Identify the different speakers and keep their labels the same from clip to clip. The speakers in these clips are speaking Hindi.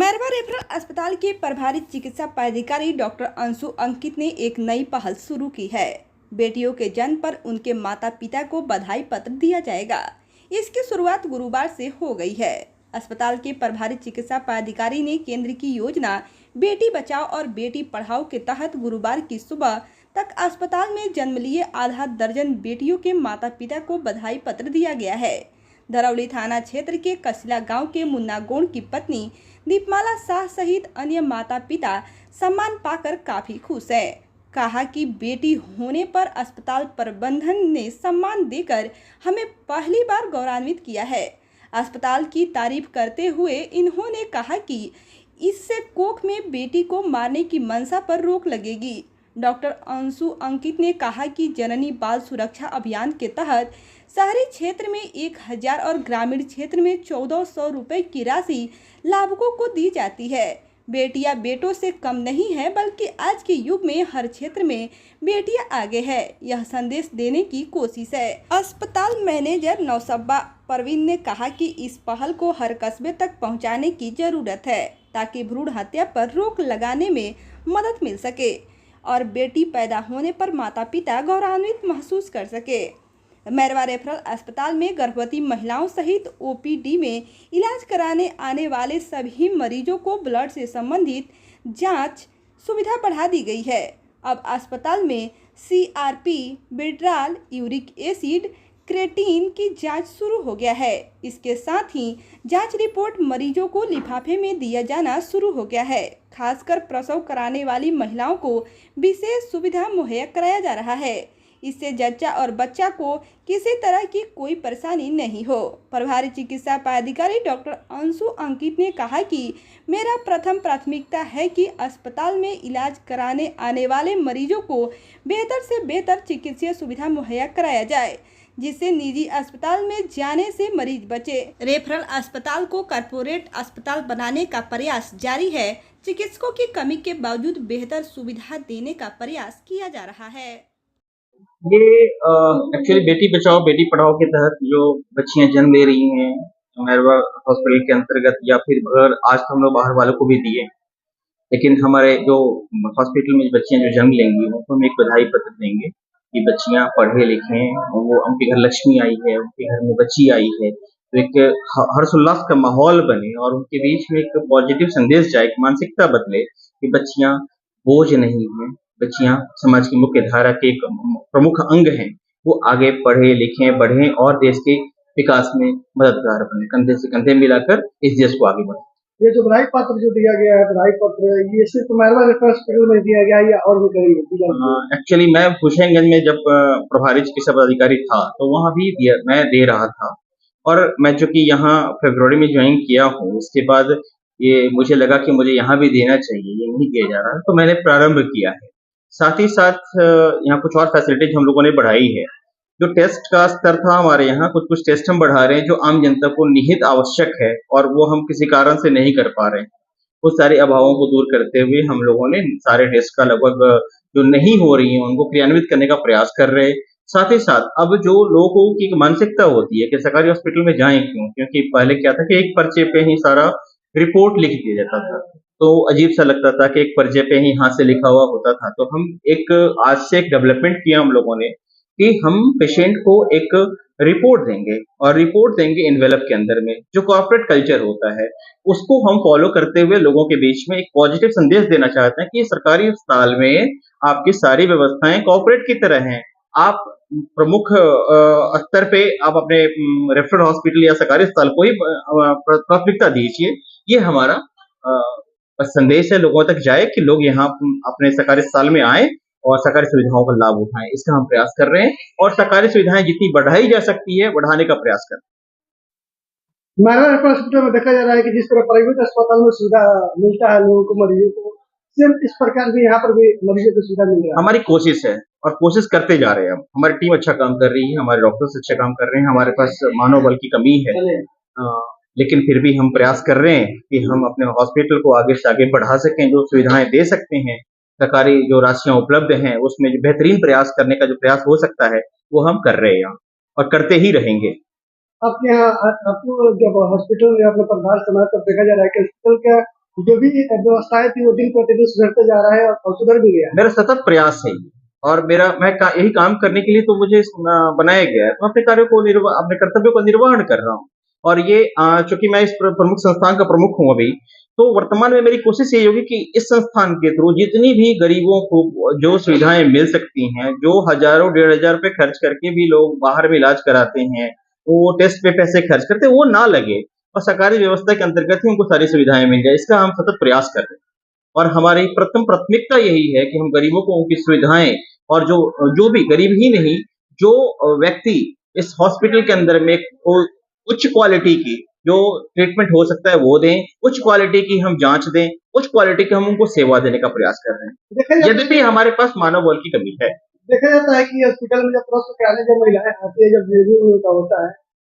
Speaker 1: मैरवा रेफरल अस्पताल के प्रभारी चिकित्सा पदाधिकारी डॉक्टर अंशु अंकित ने एक नई पहल शुरू की है। बेटियों के जन्म पर उनके माता पिता को बधाई पत्र दिया जाएगा। इसकी शुरुआत गुरुवार से हो गई है। अस्पताल के प्रभारी चिकित्सा पदाधिकारी ने केंद्र की योजना बेटी बचाओ और बेटी पढ़ाओ के तहत गुरुवार की सुबह तक अस्पताल में जन्म लिए आधा दर्जन बेटियों के माता पिता को बधाई पत्र दिया गया है। धरौली थाना क्षेत्र के कसिला गांव के मुन्ना गोंड की पत्नी दीपमाला शाह सहित अन्य माता पिता सम्मान पाकर काफी खुश हैं। कहा कि बेटी होने पर अस्पताल प्रबंधन ने सम्मान देकर हमें पहली बार गौरवान्वित किया है। अस्पताल की तारीफ करते हुए इन्होंने कहा कि इससे कोख में बेटी को मारने की मंशा पर रोक लगेगी। डॉक्टर अंशु अंकित ने कहा कि जननी बाल सुरक्षा अभियान के तहत शहरी क्षेत्र में 1000 और ग्रामीण क्षेत्र में 1400 रुपए की राशि लाभुकों को दी जाती है। बेटियां बेटों से कम नहीं है, बल्कि आज के युग में हर क्षेत्र में बेटियां आगे है, यह संदेश देने की कोशिश है। अस्पताल मैनेजर नौसब्बा परवीन ने कहा कि इस पहल को हर कस्बे तक पहुंचाने की जरूरत है, ताकि भ्रूण हत्या पर रोक लगाने में मदद मिल सके और बेटी पैदा होने पर माता पिता गौरवान्वित महसूस कर सके। मैरवा रेफरल अस्पताल में गर्भवती महिलाओं सहित ओपीडी में इलाज कराने आने वाले सभी मरीजों को ब्लड से संबंधित जांच सुविधा बढ़ा दी गई है। अब अस्पताल में सीआरपी, बिड्राल, यूरिक एसिड, क्रेटीन की जांच शुरू हो गया है। इसके साथ ही जांच रिपोर्ट मरीजों को लिफाफे में दिया जाना शुरू हो गया है। खासकर प्रसव कराने वाली महिलाओं को विशेष सुविधा मुहैया कराया जा रहा है। इससे जच्चा और बच्चा को किसी तरह की कोई परेशानी नहीं हो। प्रभारी चिकित्सा पदाधिकारी डॉक्टर अंशु अंकित ने कहा कि मेरा प्रथम प्राथमिकता है कि अस्पताल में इलाज कराने आने वाले मरीजों को बेहतर से बेहतर चिकित्सीय सुविधा मुहैया कराया जाए, जिससे निजी अस्पताल में जाने से मरीज बचे। रेफरल अस्पताल को कॉर्पोरेट अस्पताल बनाने का प्रयास जारी है। चिकित्सकों की कमी के बावजूद बेहतर सुविधा देने का प्रयास किया जा रहा है।
Speaker 2: ये एक्चुअली बेटी बचाओ बेटी पढ़ाओ के तहत जो बच्चियां जन्म ले रही हैं मैरवा हॉस्पिटल के अंतर्गत, या फिर अगर आज तो हम लोग बाहर वालों को भी दिए, लेकिन हमारे जो हॉस्पिटल में बच्चियां जो जन्म लेंगी उनको हम एक बधाई पत्र देंगे कि बच्चियां पढ़े लिखें, वो उनके घर लक्ष्मी आई है, उनके घर में बच्ची आई है, तो एक हर्षोल्लास का माहौल बने और उनके बीच में एक पॉजिटिव संदेश जाए, एक मानसिकता बदले कि बच्चियां बोझ नहीं है, बच्चियां समाज की मुख्य धारा के एक प्रमुख अंग हैं, वो आगे पढ़े लिखें बढ़ें और देश के विकास में मददगार बने, कंधे से कंधे मिलाकर इस देश को आगे बढ़े।
Speaker 3: ये जो बधाई पत्र जो दिया गया है, बधाई पत्र ये सिर्फ मैरवा रेफरल हॉस्पिटल में दिया गया या और भी कहीं?
Speaker 2: एक्चुअली मैं हुसैनगंज में जब प्रभारी चिकित्सा पदाधिकारी था तो वहाँ भी मैं दे रहा था, और मैं चूंकि यहाँ फरवरी में ज्वाइन किया हूँ, उसके बाद ये मुझे लगा कि मुझे यहाँ भी देना चाहिए, ये नहीं दिया जा रहा, तो मैंने प्रारंभ किया है। साथ ही साथ यहाँ कुछ और फैसिलिटीज हम लोगों ने बढ़ाई है। जो टेस्ट का स्तर था हमारे यहाँ, कुछ टेस्ट हम बढ़ा रहे हैं जो आम जनता को निहित आवश्यक है और वो हम किसी कारण से नहीं कर पा रहे हैं। उस सारे अभावों को दूर करते हुए हम लोगों ने सारे टेस्ट का लगभग जो नहीं हो रही है उनको क्रियान्वित करने का प्रयास कर रहे हैं। साथ ही साथ अब जो लोगों की मानसिकता होती है कि सरकारी हॉस्पिटल में जाएं क्यों, क्योंकि पहले क्या था कि एक पर्चे पे ही सारा रिपोर्ट लिख दिया जाता था, तो अजीब सा लगता था कि एक पर्चे पे ही हाथ से लिखा हुआ होता था। तो हम एक आज से एक डेवलपमेंट किया हम लोगों ने कि हम पेशेंट को एक रिपोर्ट देंगे और रिपोर्ट देंगे एनवेलप के अंदर में, जो कॉर्पोरेट कल्चर होता है उसको हम फॉलो करते हुए लोगों के बीच में एक पॉजिटिव संदेश देना चाहते हैं कि सरकारी अस्पताल में आपकी सारी व्यवस्थाएं कॉर्पोरेट की तरह हैं। आप प्रमुख स्तर पे आप अपने रेफरल हॉस्पिटल या सरकारी अस्पताल को ही प्राथमिकता दीजिए। ये हमारा संदेश है, लोगों तक जाए कि लोग यहाँ अपने सरकारी अस्पताल में आए और सरकारी सुविधाओं का लाभ उठाएं। इसका हम प्रयास कर रहे हैं और सरकारी सुविधाएं जितनी बढ़ाई जा सकती है बढ़ाने का प्रयास कर रहे हैं।
Speaker 3: मैरवा रेफरल हॉस्पिटल में देखा जा रहा है कि जिस तरह प्राइवेट अस्पताल में सुविधा मिलता है लोगों को, मरीजों को, सेम इस प्रकार भी यहाँ पर भी मरीजों को सुविधा मिल रहा है।
Speaker 2: हमारी कोशिश है और कोशिश करते जा रहे हैं। हमारी टीम अच्छा काम कर रही है, हमारे डॉक्टर्स अच्छा काम कर रहे हैं, हमारे पास मानव बल की कमी है, लेकिन फिर भी हम प्रयास कर रहे हैं कि हम अपने हॉस्पिटल को आगे से आगे बढ़ा सकें, जो सुविधाएं दे सकते हैं, सरकारी जो राशियां उपलब्ध हैं उसमें जो बेहतरीन प्रयास करने का जो प्रयास हो सकता है वो हम कर रहे हैं और करते ही रहेंगे।
Speaker 3: आपके यहाँ आपको जब हॉस्पिटल या अपने प्रभार समाज तब देखा जा रहा है कि हॉस्पिटल का जो भी व्यवस्थाएं थी वो दिन प्रतिदिन सुधरते जा रहा है और सुधर भी गया है।
Speaker 2: मेरा सतत प्रयास है ये और यही काम करने के लिए तो मुझे बनाया गया है। मैं अपने कार्यों को अपने कर्तव्यों का निर्वहन कर रहा हूँ और ये चूंकि मैं इस प्रमुख संस्थान का प्रमुख हूँ अभी, तो वर्तमान में मेरी कोशिश यही होगी कि इस संस्थान के थ्रू जितनी भी गरीबों को जो सुविधाएं मिल सकती हैं, जो हजारों 1,500 रुपए खर्च करके भी लोग बाहर में इलाज कराते हैं, वो टेस्ट पे पैसे खर्च करते हैं, वो ना लगे और सरकारी व्यवस्था के अंतर्गत ही उनको सारी सुविधाएं मिल जाए। इसका हम सतत प्रयास कर रहे हैं और हमारी प्रथम प्राथमिकता यही है कि हम गरीबों को उनकी सुविधाएं और जो भी गरीब ही नहीं, जो व्यक्ति इस हॉस्पिटल के अंदर में उच्च क्वालिटी की जो ट्रीटमेंट हो सकता है वो दें, उच्च क्वालिटी की हम जांच दें, उच्च क्वालिटी की हम उनको सेवा देने का प्रयास कर रहे हैं, यद्यपि हमारे पास मानव बल की कमी है।
Speaker 3: देखा जाता है कि हॉस्पिटल में जब प्रसव कराने जब महिलाएं आती है, जब डिलीवरी का होता है,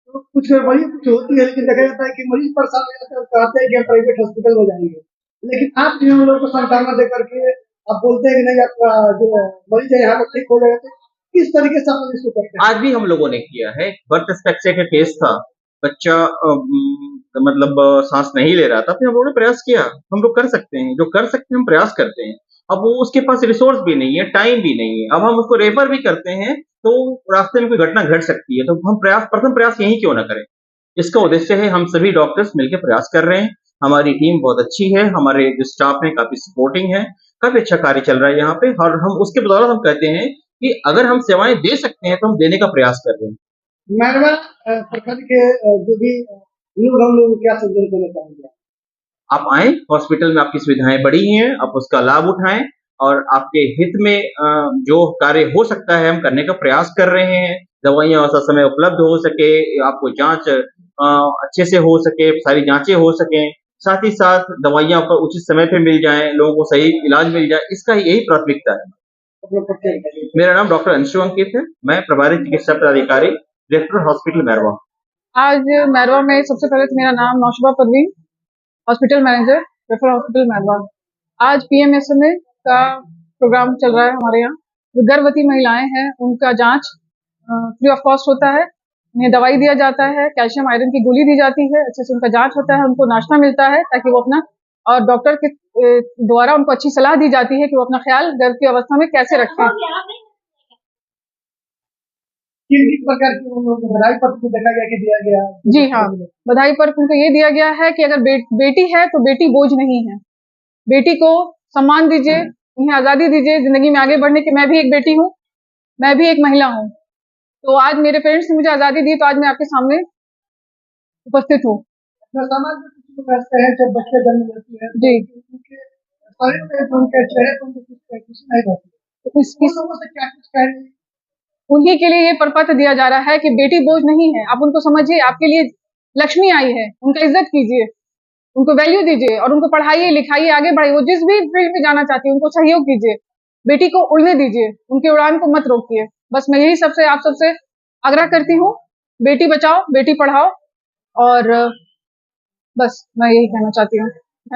Speaker 3: तो कुछ गड़बड़ी कुछ होती है, लेकिन देखा जाता है कि मरीज परेशान हो जाते हैं और कहते हैं कि हम प्राइवेट हॉस्पिटल में जाएंगे, लेकिन आप जो हम लोग को सांत्वना दे करके आप बोलते हैं कि नहीं, आपका जो मरीज है यहाँ पर ठीक हो जाएगा। तो किस तरीके से आप लोग इसको करते हैं?
Speaker 2: आज भी हम लोगों ने किया है। बर्थ एस्पेक्सिया का केस था, बच्चा मतलब सांस नहीं ले रहा था, फिर हम लोगों ने प्रयास किया। हम लोग कर सकते हैं, जो कर सकते हैं हम प्रयास करते हैं। अब वो उसके पास रिसोर्स भी नहीं है, टाइम भी नहीं है, अब हम उसको रेफर भी करते हैं तो रास्ते में कोई घटना घट सकती है, तो हम प्रथम प्रयास यही क्यों ना करें। इसका उद्देश्य है, हम सभी डॉक्टर्स मिलकर प्रयास कर रहे हैं। हमारी टीम बहुत अच्छी है, हमारे जो स्टाफ है काफी सपोर्टिंग है, काफी अच्छा कार्य चल रहा है यहाँ पे और हम उसके बदौलत हम कहते हैं कि अगर हम सेवाएं दे सकते हैं तो हम देने का प्रयास कर रहे हैं।
Speaker 3: मैरवा प्रखंड के जो भी लोग हम लोग क्या संदेश देना चाहेंगे?
Speaker 2: आप आए, हॉस्पिटल में आपकी सुविधाएं बढ़ी हैं, आप उसका लाभ उठाएं और आपके हित में जो कार्य हो सकता है हम करने का प्रयास कर रहे हैं। दवाइयां समय उपलब्ध हो सके, आपको जांच अच्छे से हो सके, सारी जांचें हो सकें, साथ ही साथ दवाइयां आपको उचित समय पे मिल जाएं, लोगों को सही इलाज मिल जाए, इसका यही प्राथमिकता है। मेरा नाम डॉक्टर अंशु अंकित है, मैं प्रभारी चिकित्सा पदाधिकारी, रेफरल हॉस्पिटल मैरवा।
Speaker 4: आज मैरवा में सबसे पहले तो मेरा नाम Naushaba Parveen, hospital manager, referral hospital Mairwa. आज पीएमएसएमए का प्रोग्राम चल रहा है हमारे यहाँ। जो गर्भवती महिलाएं हैं उनका जांच फ्री ऑफ कॉस्ट होता है, उन्हें दवाई दिया जाता है, कैल्शियम आयरन की गोली दी जाती है, अच्छे से उनका जांच होता है, उनको नाश्ता मिलता है ताकि वो अपना, और डॉक्टर के द्वारा उनको अच्छी सलाह दी जाती है कि वो अपना ख्याल गर्भ की अवस्था में कैसे रखें।
Speaker 3: किस प्रकार की बधाई पत्र देखा गया कि दिया गया?
Speaker 4: जी हाँ, बधाई पर उनको ये दिया गया है कि अगर बेटी है तो बेटी बोझ नहीं है, बेटी को सम्मान दीजिए, उन्हें आजादी दीजिए जिंदगी में आगे बढ़ने की। मैं भी एक बेटी हूँ, मैं भी एक महिला हूँ, तो आज मेरे पेरेंट्स ने मुझे आजादी दी, तो आज मैं आपके सामने उपस्थित हूँ।
Speaker 3: समाज में कुछ लोग ऐसे हैं जब बच्चे जन्म लेते हैं
Speaker 4: जी,
Speaker 3: उनके शरीर पे, उनके चेहरे पर कुछ खुशी नहीं रहती,
Speaker 4: तो
Speaker 3: उन लोगों से क्या कुछ कहने?
Speaker 4: उन्हीं के लिए ये प्रपत्र दिया जा रहा है कि बेटी बोझ नहीं है, आप उनको समझिए, आपके लिए लक्ष्मी आई है, उनका इज्जत कीजिए, उनको वैल्यू दीजिए और उनको पढ़ाइए लिखाइए, आगे बढ़ाइए। वो जिस भी फील्ड में जाना चाहती है उनको सहयोग कीजिए, बेटी को उड़ने दीजिए, उनके उड़ान को मत रोकिए। बस मैं यही आप सबसे आग्रह करती हूँ, बेटी बचाओ, बेटी पढ़ाओ, और बस मैं यही कहना चाहती हूँ।